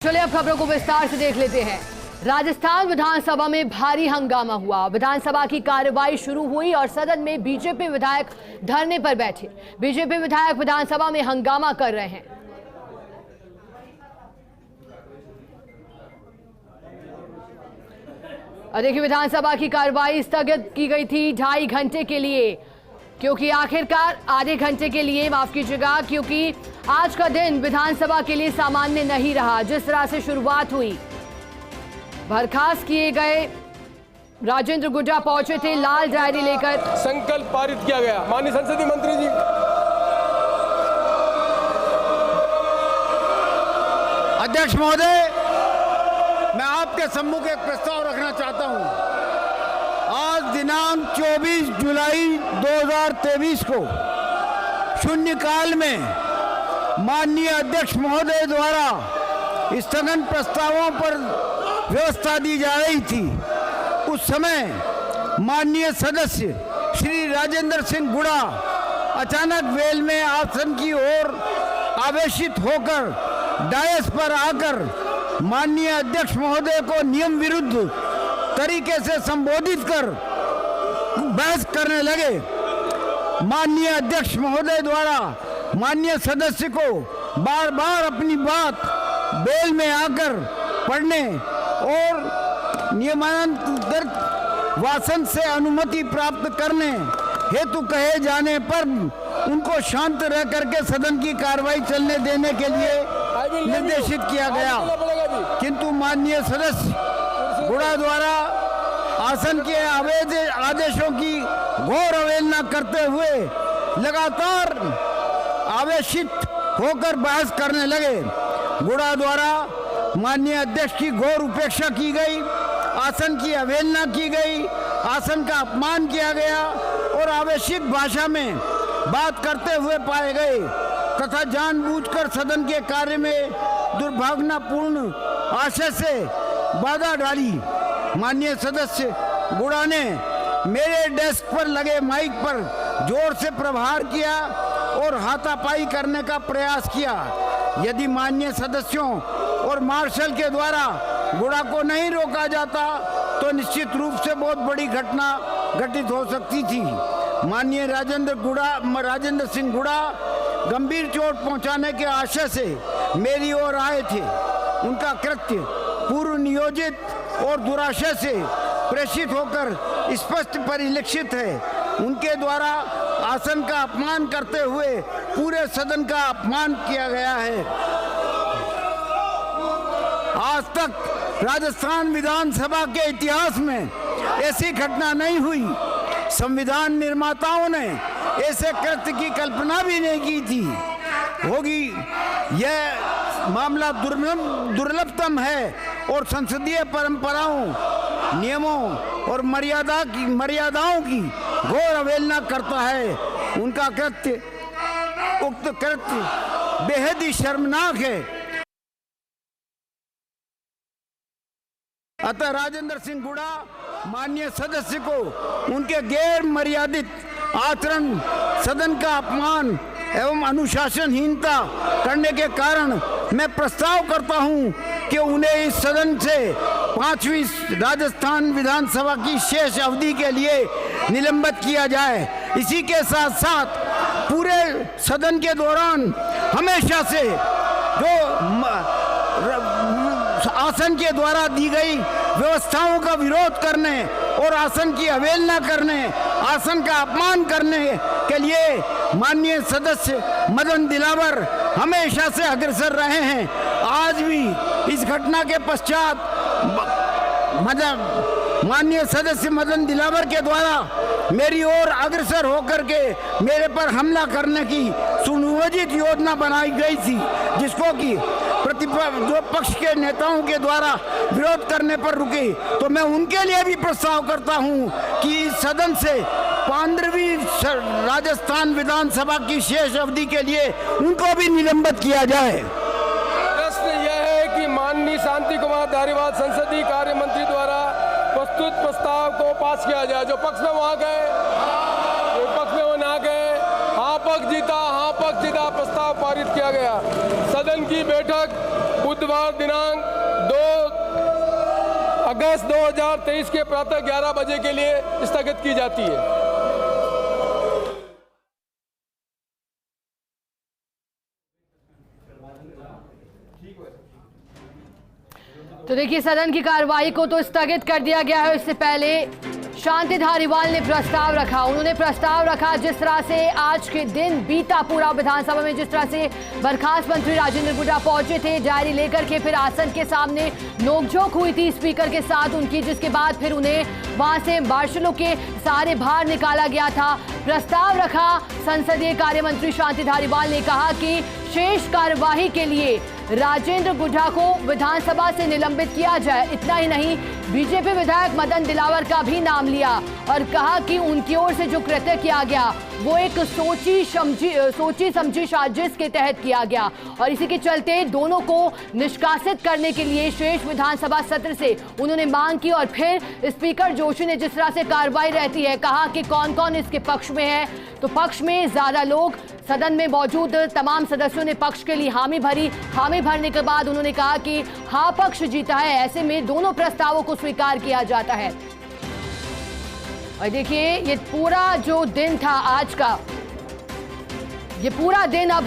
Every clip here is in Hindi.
चलिए अब खबरों को विस्तार से देख लेते हैं। राजस्थान विधानसभा में भारी हंगामा हुआ। विधानसभा की कार्रवाई शुरू हुई और सदन में बीजेपी विधायक धरने पर बैठे। बीजेपी विधायक विधानसभा में हंगामा कर रहे हैं। और देखिए, विधानसभा की कार्रवाई स्थगित की गई थी 2.5 घंटे के लिए, क्योंकि आखिरकार आधे घंटे के लिए, माफ कीजिएगा, क्योंकि आज का दिन विधानसभा के लिए सामान्य नहीं रहा। जिस तरह से शुरुआत हुई, बर्खास्त किए गए राजेंद्र गुड्डा पहुंचे थे लाल डायरी लेकर। संकल्प पारित किया गया। माननीय संसदीय मंत्री जी, अध्यक्ष महोदय, मैं आपके सम्मुख एक प्रस्ताव रखना चाहता हूं। आज दिनांक 24 जुलाई 2023 को शून्यकाल में माननीय अध्यक्ष महोदय द्वारा स्थगन प्रस्तावों पर व्यवस्था दी जा रही थी। उस समय माननीय सदस्य श्री राजेंद्र सिंह गुड़ा अचानक वेल में आसन की ओर आवेशित होकर डायस पर आकर माननीय अध्यक्ष महोदय को नियम विरुद्ध तरीके से संबोधित कर बहस करने लगे। माननीय अध्यक्ष महोदय द्वारा माननीय सदस्य को बार बार अपनी बात बेल में आकर पढ़ने और नियमानुसार वासन से अनुमति प्राप्त करने हेतु कहे जाने पर उनको शांत रह करके सदन की कार्रवाई चलने देने के लिए निर्देशित किया गया। किंतु माननीय सदस्य गुड़ा द्वारा आसन के अवैध आदेशों की घोर अवहेलना करते हुए लगातार आवेशित होकर बहस करने लगे। गुड़ा द्वारा माननीय अध्यक्ष की घोर उपेक्षा की गई, आसन की अवहेलना की गई, आसन का अपमान किया गया और आवेशित भाषा में बात करते हुए पाए गए तथा जानबूझकर सदन के कार्य में दुर्भावनापूर्ण आशय से बाधा डाली। माननीय सदस्य गुड़ा ने मेरे डेस्क पर लगे माइक पर जोर से प्रहार किया और हाथापाई करने का प्रयास किया। यदि माननीय सदस्यों और मार्शल के द्वारा गुड़ा को नहीं रोका जाता तो निश्चित रूप से बहुत बड़ी घटना घटित हो सकती थी। माननीय राजेंद्र सिंह गुड़ा गंभीर चोट पहुंचाने के आशय से मेरी ओर आए थे। उनका कृत्य पूर्व नियोजित और दुराशय से प्रेषित होकर स्पष्ट परिलक्षित है। उनके द्वारा आसन का अपमान करते हुए पूरे सदन का अपमान किया गया है। आज तक राजस्थान विधानसभा के इतिहास में ऐसी घटना नहीं हुई। संविधान निर्माताओं ने ऐसे कृत्य की कल्पना भी नहीं की थी होगी। यह मामला दुर्लभतम है और संसदीय परंपराओं, नियमों और मर्यादाओं की घोर अवहेलना करता है। उनका उक्त कृत्य बेहद ही शर्मनाक है। अतः राजेंद्र सिंह गुड़ा माननीय सदस्य को उनके गैर मर्यादित आचरण, सदन का अपमान एवं अनुशासनहीनता करने के कारण मैं प्रस्ताव करता हूं कि उन्हें इस सदन से 5वीं राजस्थान विधानसभा की शेष अवधि के लिए निलंबित किया जाए। इसी के साथ साथ पूरे सदन के दौरान हमेशा से जो आसन के द्वारा दी गई व्यवस्थाओं का विरोध करने और आसन की अवहेलना करने, आसन का अपमान करने के लिए माननीय सदस्य मदन दिलावर हमेशा से अग्रसर रहे हैं। आज भी इस घटना के पश्चात माननीय सदस्य मदन दिलावर के द्वारा मेरी ओर अग्रसर होकर के मेरे पर हमला करने की सुनियोजित योजना बनाई गई थी, जिसको कि जो पक्ष के नेताओं के द्वारा विरोध करने पर रुकी। तो मैं उनके लिए भी प्रस्ताव करता हूं कि इस सदन से 15वीं राजस्थान विधानसभा की शेष अवधि के लिए उनको भी निलंबित किया जाए। प्रश्न यह है कि माननीय शांति कुमार धारीवाल संसदीय कार्य मंत्री द्वारा प्रस्तुत प्रस्ताव को पास किया जाए। जो पक्ष में वहां गए, विपक्ष में वो ना गए, हाँ पक्ष जीता, प्रस्ताव पारित किया गया। सदन की बैठक बुधवार दिनांक 2 अगस्त 2023 के प्रातः 11 बजे के लिए स्थगित की जाती है। तो देखिए, सदन की कार्रवाई को तो स्थगित कर दिया गया है। इससे पहले शांति धारीवाल ने प्रस्ताव रखा। उन्होंने प्रस्ताव रखा जिस तरह से आज के दिन बीता पूरा विधानसभा में, जिस तरह से बर्खास्त मंत्री राजेंद्र गुड्डा पहुंचे थे डायरी लेकर के, फिर आसन के सामने नोकझोंक हुई थी स्पीकर के साथ उनकी, जिसके बाद फिर उन्हें वहां से मार्शलों के सहारे बाहर निकाला गया था। प्रस्ताव रखा संसदीय कार्य मंत्री शांति धारीवाल ने, कहा कि शेष कार्यवाही के लिए राजेंद्र गुड्डा को विधानसभा से निलंबित किया जाए। इतना ही नहीं, बीजेपी विधायक मदन दिलावर का भी नाम लिया और कहा कि उनकी ओर से जो कृत्य किया गया वो एक सोची समझी साजिश के तहत किया गया और इसी के चलते दोनों को निष्कासित करने के लिए शेष विधानसभा सत्र से उन्होंने मांग की। और फिर स्पीकर जोशी ने जिस तरह से कार्रवाई रहती है, कहा कि कौन कौन इसके पक्ष में है, तो पक्ष में ज्यादा लोग सदन में मौजूद तमाम सदस्यों ने पक्ष के लिए हामी भरी। हामी भरने के बाद उन्होंने कहा कि हाँ पक्ष जीता है, ऐसे में दोनों प्रस्तावों को स्वीकार किया जाता है। और देखिए, ये पूरा जो दिन था आज का, ये पूरा दिन अब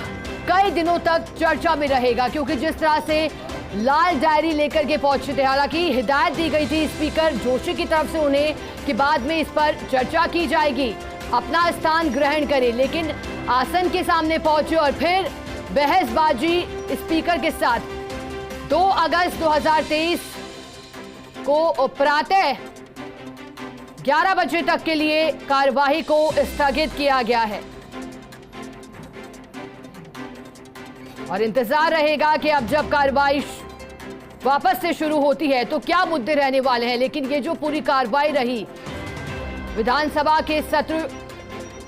कई दिनों तक चर्चा में रहेगा, क्योंकि जिस तरह से लाल डायरी लेकर के पहुंचे थे, हालांकि हिदायत दी गई थी स्पीकर जोशी की तरफ से उन्हें कि बाद में इस पर चर्चा की जाएगी, अपना स्थान ग्रहण करें, लेकिन आसन के सामने पहुंचे और फिर बहसबाजी स्पीकर के साथ। 2 अगस्त 2023 को प्रातः 11 बजे तक के लिए कार्यवाही को स्थगित किया गया है और इंतजार रहेगा कि अब जब कार्यवाही वापस से शुरू होती है तो क्या मुद्दे रहने वाले हैं। लेकिन ये जो पूरी कार्रवाई रही, विधानसभा के सत्र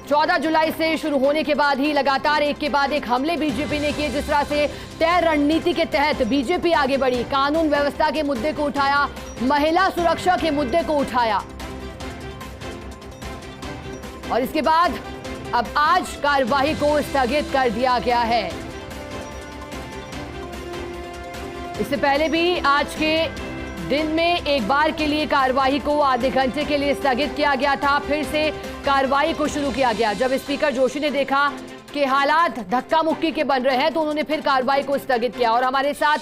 14 जुलाई से शुरू होने के बाद ही लगातार एक के बाद एक हमले बीजेपी ने किए। जिस तरह से तय रणनीति के तहत बीजेपी आगे बढ़ी, कानून व्यवस्था के मुद्दे को उठाया, महिला सुरक्षा के मुद्दे को उठाया और इसके बाद अब आज कार्यवाही को स्थगित कर दिया गया है। इससे पहले भी आज के दिन में एक बार के लिए कार्यवाही को आधे घंटे के लिए स्थगित किया गया था, फिर से कार्यवाही को शुरू किया गया। जब स्पीकर जोशी ने देखा कि हालात धक्का मुक्की के बन रहे हैं तो उन्होंने फिर कार्यवाही को स्थगित किया। और हमारे साथ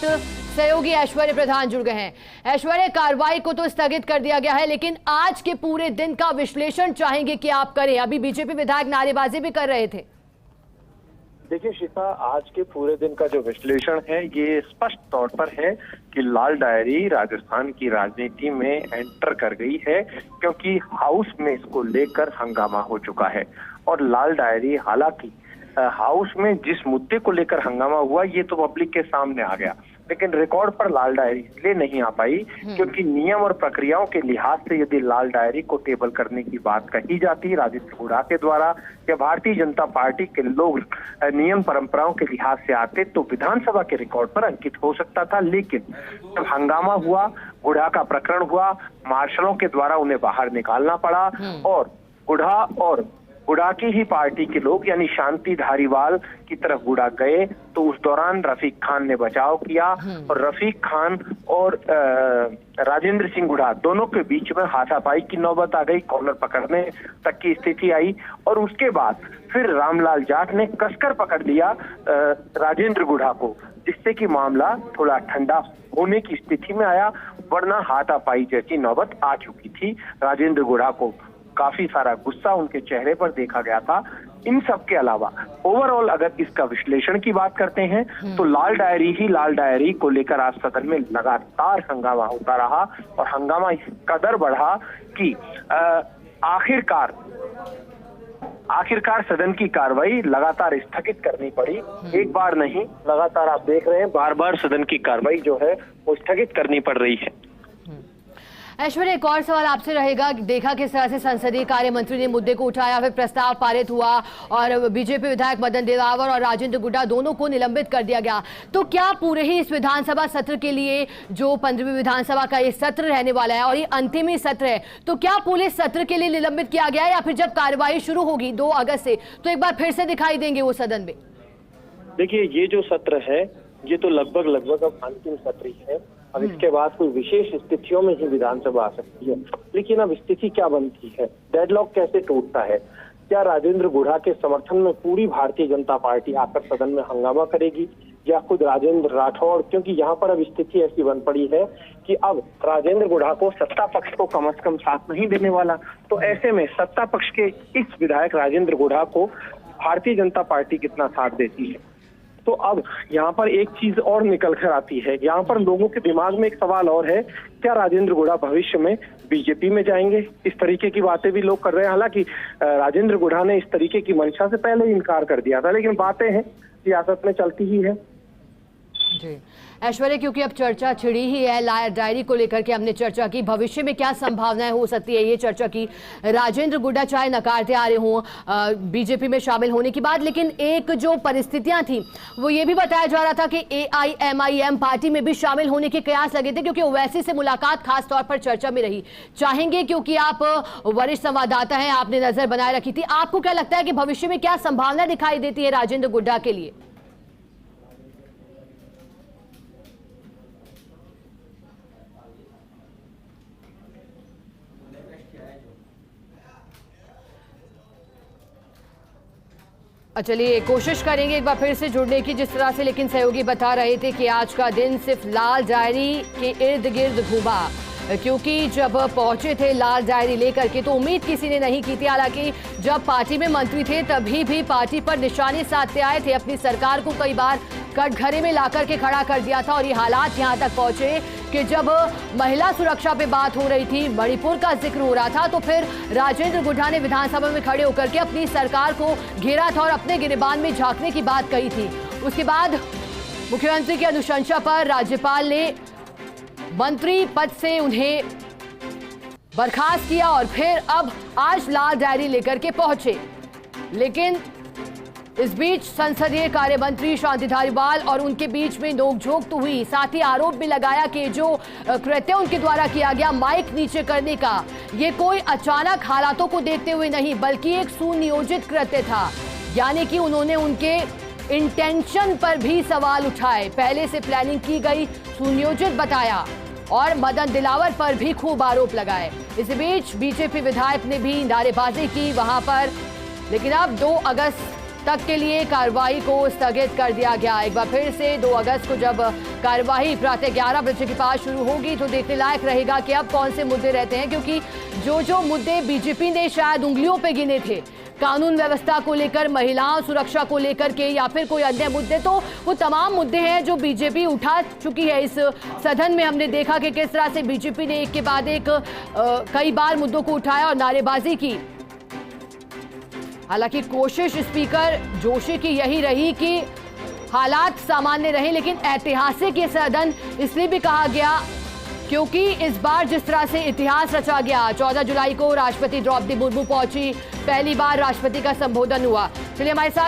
सहयोगी ऐश्वर्य प्रधान जुड़ गए हैं। ऐश्वर्य, कार्रवाई को तो स्थगित कर दिया गया है, लेकिन आज के पूरे दिन का विश्लेषण चाहेंगे कि आप करें। अभी बीजेपी विधायक नारेबाजी भी कर रहे थे। देखिए शिखा, आज के पूरे दिन का जो विश्लेषण है ये स्पष्ट तौर पर है कि लाल डायरी राजस्थान की राजनीति में एंटर कर गई है, क्योंकि हाउस में इसको लेकर हंगामा हो चुका है। और लाल डायरी, हालांकि हाउस में जिस मुद्दे को लेकर हंगामा हुआ ये तो पब्लिक के सामने आ गया, लेकिन रिकॉर्ड पर लाल डायरी इसलिए नहीं आ पाई क्योंकि नियम और प्रक्रियाओं के लिहाज से यदि लाल डायरी को टेबल करने की बात कही जाती राजेंद्र गुड्डा के द्वारा या भारतीय जनता पार्टी के लोग नियम परंपराओं के लिहाज से आते तो विधानसभा के रिकॉर्ड पर अंकित हो सकता था। लेकिन जब हंगामा हुआ, गुड्डा का प्रकरण हुआ, मार्शलों के द्वारा उन्हें बाहर निकालना पड़ा और गुड्डा की ही पार्टी के लोग यानी शांति धारीवाल की तरफ गुड्डा गए तो उस दौरान रफीक खान ने बचाव किया और रफीक खान और राजेंद्र सिंह गुड्डा दोनों के बीच में हाथापाई की नौबत आ गई, कॉलर पकड़ने तक की स्थिति आई और उसके बाद फिर रामलाल जाट ने कसकर पकड़ लिया राजेंद्र गुड्डा को, जिससे कि मामला थोड़ा ठंडा होने की स्थिति में आया, वरना हाथापाई जैसी नौबत आ चुकी थी। राजेंद्र गुड्डा को काफी सारा गुस्सा उनके चेहरे पर देखा गया था। इन सब के अलावा ओवरऑल अगर इसका विश्लेषण की बात करते हैं तो लाल डायरी को लेकर आज सदन में लगातार हंगामा होता रहा और हंगामा इस कदर बढ़ा कि आखिरकार सदन की कार्रवाई लगातार स्थगित करनी पड़ी। एक बार नहीं, लगातार आप देख रहे हैं बार बार सदन की कार्रवाई जो है वो स्थगित करनी पड़ रही है। ऐश्वर्य, एक और सवाल आपसे रहेगा। देखा किस तरह से संसदीय कार्य मंत्री ने मुद्दे को उठाया, फिर प्रस्ताव पारित हुआ और बीजेपी विधायक मदन दिलावर और राजेंद्र गुड्डा दोनों को निलंबित कर दिया गया। तो क्या पूरे ही इस विधानसभा सत्र के लिए, जो 15वीं विधानसभा का ये सत्र रहने वाला है और ये अंतिम ही सत्र है, तो क्या पूरे सत्र के लिए निलंबित किया गया है या फिर जब कार्यवाही शुरू होगी 2 अगस्त से तो एक बार फिर से दिखाई देंगे वो सदन में? देखिए, ये जो सत्र है ये तो लगभग अब अंतिम सत्र ही है। अब इसके बाद कोई विशेष स्थितियों में ही विधानसभा आ सकती है। लेकिन अब स्थिति क्या बनती है, डेडलॉक कैसे टूटता है? क्या राजेंद्र गुढ़ा के समर्थन में पूरी भारतीय जनता पार्टी आकर सदन में हंगामा करेगी या खुद राजेंद्र राठौड़? क्योंकि यहाँ पर अब स्थिति ऐसी बन पड़ी है कि अब राजेंद्र गुढ़ा को सत्ता पक्ष को कम से कम साथ नहीं देने वाला, तो ऐसे में सत्ता पक्ष के इस विधायक राजेंद्र गुढ़ा को भारतीय जनता पार्टी कितना साथ देती है? तो अब यहाँ पर एक चीज और निकल कर आती है। यहाँ पर लोगों के दिमाग में एक सवाल और है, क्या राजेंद्र गुढ़ा भविष्य में बीजेपी में जाएंगे? इस तरीके की बातें भी लोग कर रहे हैं। हालांकि राजेंद्र गुढ़ा ने इस तरीके की मंशा से पहले ही इनकार कर दिया था, लेकिन बातें हैं, सियासत में चलती ही है। जी ऐश्वर्या, क्योंकि अब चर्चा छिड़ी ही है लाल डायरी को लेकर के, हमने चर्चा की भविष्य में क्या संभावनाएं हो सकती है, ये चर्चा की। राजेंद्र गुढ़ा चाहे नकारते आ रहे हों बीजेपी में शामिल होने की बात, लेकिन एक जो परिस्थितियां थी वो ये भी बताया जा रहा था कि AIMIM पार्टी में भी शामिल होने के कयास लगे थे, क्योंकि ओवैसी से मुलाकात खास तौर पर चर्चा में रही। चाहेंगे, क्योंकि आप वरिष्ठ संवाददाता हैं, आपने नजर बनाए रखी थी, आपको क्या लगता है कि भविष्य में क्या संभावना दिखाई देती है राजेंद्र गुढ़ा के लिए? चलिए कोशिश करेंगे एक बार फिर से जुड़ने की, जिस तरह से लेकिन सहयोगी बता रहे थे कि आज का दिन सिर्फ लाल डायरी के इर्द गिर्द घूमा, क्योंकि जब पहुंचे थे लाल डायरी लेकर के तो उम्मीद किसी ने नहीं की थी। हालांकि जब पार्टी में मंत्री थे तभी भी पार्टी पर निशाने साधते आए थे, अपनी सरकार को कई बार कटघरे में लाकर के खड़ा कर दिया था। और ये हालात यहाँ तक पहुंचे कि जब महिला सुरक्षा पे बात हो रही थी, मणिपुर का जिक्र हो रहा था, तो फिर राजेंद्र गुढ़ा ने विधानसभा में खड़े होकर के अपनी सरकार को घेरा था और अपने गिरेबान में झांकने की बात कही थी। उसके बाद मुख्यमंत्री की अनुशंसा पर राज्यपाल ने मंत्री पद से उन्हें बर्खास्त किया और फिर अब आज लाल डायरी लेकर के पहुंचे। लेकिन इस बीच संसदीय कार्य मंत्री शांति धारीवाल और उनके बीच में नोकझोंक तो हुई, साथ ही आरोप भी लगाया कि जो कृत्य उनके द्वारा किया गया माइक नीचे करने का, ये कोई अचानक हालातों को देखते हुए नहीं बल्कि एक सुनियोजित कृत्य था। यानी कि उन्होंने उनके इंटेंशन पर भी सवाल उठाए, पहले से प्लानिंग की गई, सुनियोजित बताया और मदन दिलावर पर भी खूब आरोप लगाए। इस बीच बीजेपी विधायक ने भी नारेबाजी की वहां पर, लेकिन अब 2 अगस्त तक के लिए कार्रवाई को स्थगित कर दिया गया। एक बार फिर से 2 अगस्त को जब कार्यवाही प्रातः 11 बजे के पास शुरू होगी तो देखने लायक रहेगा कि अब कौन से मुद्दे रहते हैं, क्योंकि जो मुद्दे बीजेपी ने शायद उंगलियों पे गिने थे, कानून व्यवस्था को लेकर, महिलाओं सुरक्षा को लेकर के या फिर कोई अन्य मुद्दे, तो वो तमाम मुद्दे हैं जो बीजेपी उठा चुकी है। इस सदन में हमने देखा कि किस तरह से बीजेपी ने एक के बाद एक कई बार मुद्दों को उठाया और नारेबाजी की। हालांकि कोशिश स्पीकर जोशी की यही रही कि हालात सामान्य रहे, लेकिन ऐतिहासिक ये सदन इसलिए भी कहा गया क्योंकि इस बार जिस तरह से इतिहास रचा गया, 14 जुलाई को राष्ट्रपति द्रौपदी मुर्मू पहुंची, पहली बार राष्ट्रपति का संबोधन हुआ। चलिए हमारे साथ